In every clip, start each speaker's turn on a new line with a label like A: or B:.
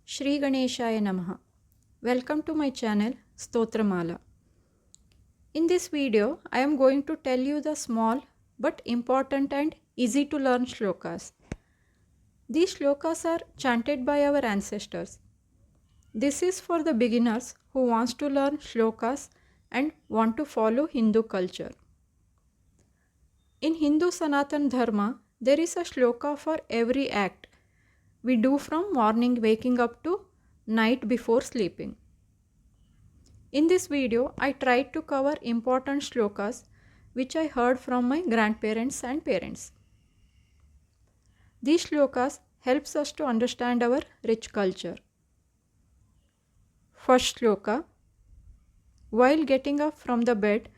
A: Shri Ganeshaya Namaha. Welcome to my channel Stotramala. In this video, I am going to tell you the small but important and easy to learn shlokas. These shlokas are chanted by our ancestors. This is for the beginners who wants to learn shlokas and want to follow Hindu culture. In Hindu Sanatan Dharma, there is a shloka for every act we do from morning waking up to night before sleeping. In this video, I tried to cover important shlokas which I heard from my grandparents and parents. These shlokas helps us to understand our rich culture. First shloka. While getting up from the bed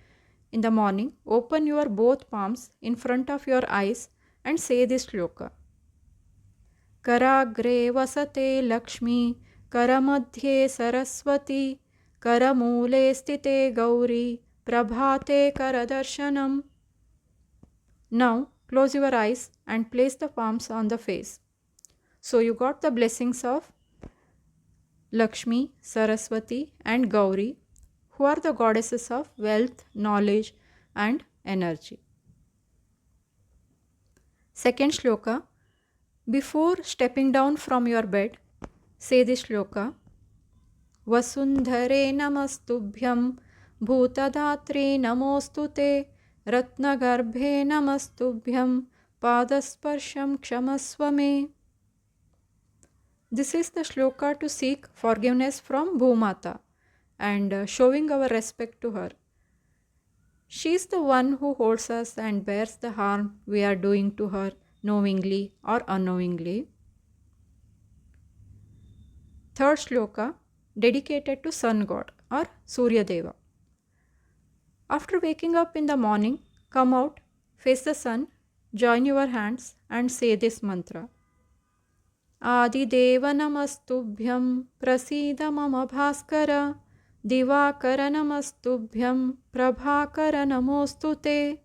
A: in the morning, open your both palms in front of your eyes and say this shloka. Karagre vasate Lakshmi, Karamadhye Saraswati, Karamule sthite Gauri, Prabhate Karadarshanam. Now close your eyes and place the palms on the face. So you got the blessings of Lakshmi, Saraswati and Gauri, who are the goddesses of wealth, knowledge and energy. Second shloka. Before stepping down from your bed, say this shloka. Vasundhare namastubhyam bhutadatre namostute ratnagarbhe namastubhyam padasparsham kshamasvame. This is the shloka to seek forgiveness from Bhumata and showing our respect to her. She is the one who holds us and bears the harm we are doing to her knowingly or unknowingly. Third shloka dedicated to Sun God or Surya Deva. After waking up in the morning, come out, face the sun, join your hands and say this mantra. Adideva namastubhyam prasida mama bhaskara divakara namastubhyam prabhakara namostute.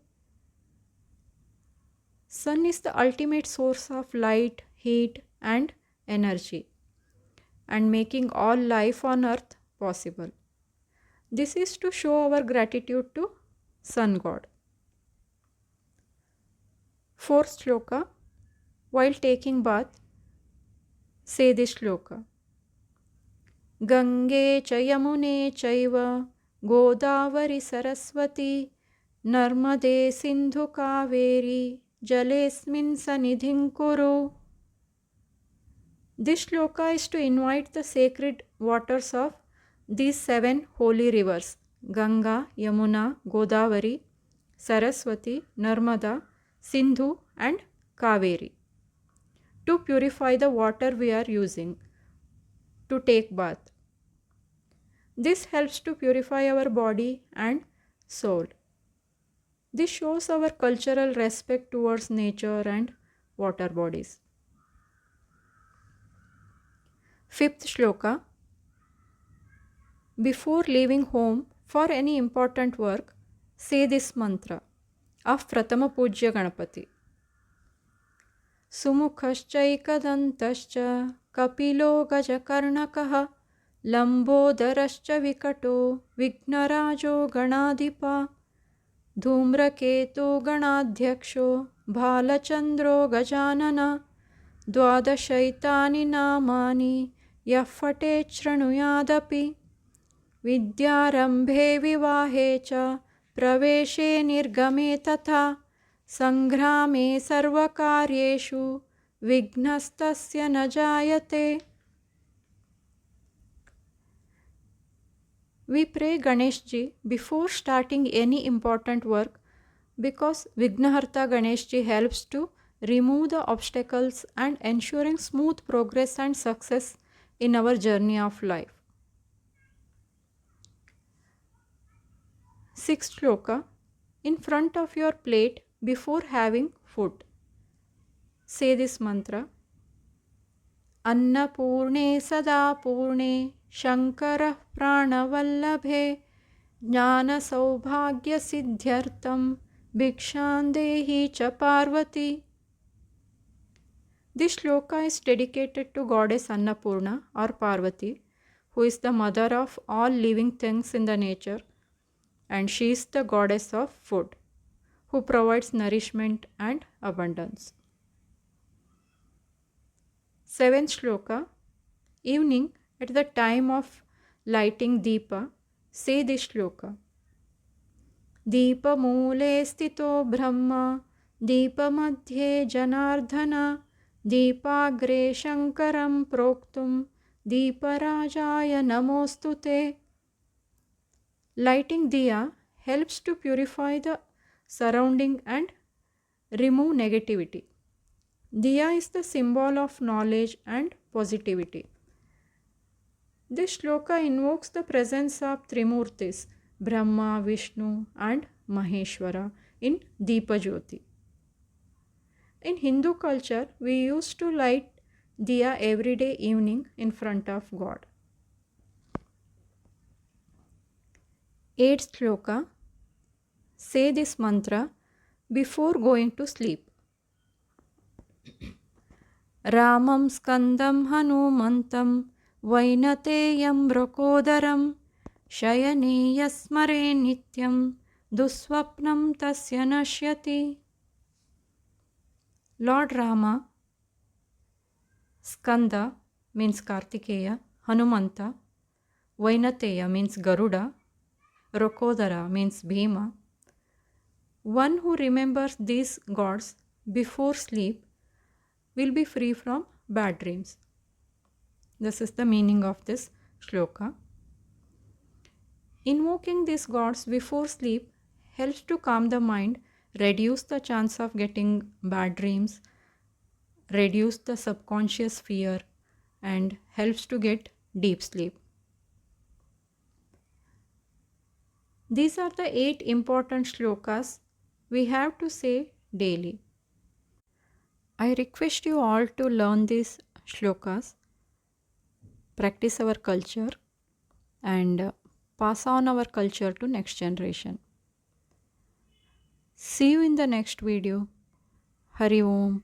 A: Sun is the ultimate source of light, heat and energy and making all life on earth possible. This is to show our gratitude to Sun God. Fourth shloka. While taking bath, say this shloka. Gange cha yamune chaiva Godavari Saraswati Narmade Sindhu Kaveri Jalesmin Sanidhim Kuru. This shloka is to invite the sacred waters of these 7 holy rivers Ganga, Yamuna, Godavari, Saraswati, Narmada, Sindhu and Kaveri to purify the water we are using to take bath. This helps to purify our body and soul. This shows our cultural respect towards nature and water bodies. Fifth shloka. Before leaving home for any important work, say this mantra of Pratama Pujya Ganapati. Sumukhaschaikadantascha kapilo gajakarnakaha lambodarascha vikato vignarajo ganadipa dhumraketu ganadhyaksho bhalachandro gajanana dwadashaitani namani yaffate shrunuyadapi vidyarambhe vivahe cha praveshe nirgame tatha sangrame sarvakaryeshu vignastasya najayate. We pray Ganeshji before starting any important work because Vignaharta Ganeshji helps to remove the obstacles and ensuring smooth progress and success in our journey of life. Sixth shloka. In front of your plate before having food, say this mantra. Annapurne Sadapurne Shankara Pranavallabhe Jnana Saubhagya Siddhyartam Bhikshandehi cha Parvati. This shloka is dedicated to goddess Annapurna or Parvati, who is the mother of all living things in the nature, and she is the goddess of food, who provides nourishment and abundance. 7th shloka. Evening, at the time of lighting Deepa, say this shloka. दीपमूले स्थितो ब्रह्म दीपमध्ये जनार्दन दीपाग्रे शङ्करं प्रोक्तुं दीपराजाय नमोऽस्तु ते. Lighting diya helps to purify the surrounding and remove negativity. Diya is the symbol of knowledge and positivity. This shloka invokes the presence of Trimurtis, Brahma, Vishnu and Maheshwara in Deepa Jyoti. In Hindu culture, we used to light diya every day evening in front of God. 8th shloka. Say this mantra before going to sleep. Ramam skandam hanumantam vainateyam vrakodaram शयने यस्मरे नित्यं दुस्वप्नं तस्य नश्यति. Lord Rama, Skanda means Kartikeya, Hanumanta, Vainateya means Garuda, Rokodara means Bhima. One who remembers these gods before sleep will be free from bad dreams. This is the meaning of this shloka. Invoking these gods before sleep helps to calm the mind, reduce the chance of getting bad dreams, reduce the subconscious fear, and helps to get deep sleep. These are the 8 important shlokas we have to say daily. I request you all to learn these shlokas, practice our culture, and pass on our culture to next generation. See you in the next video. Hari Om.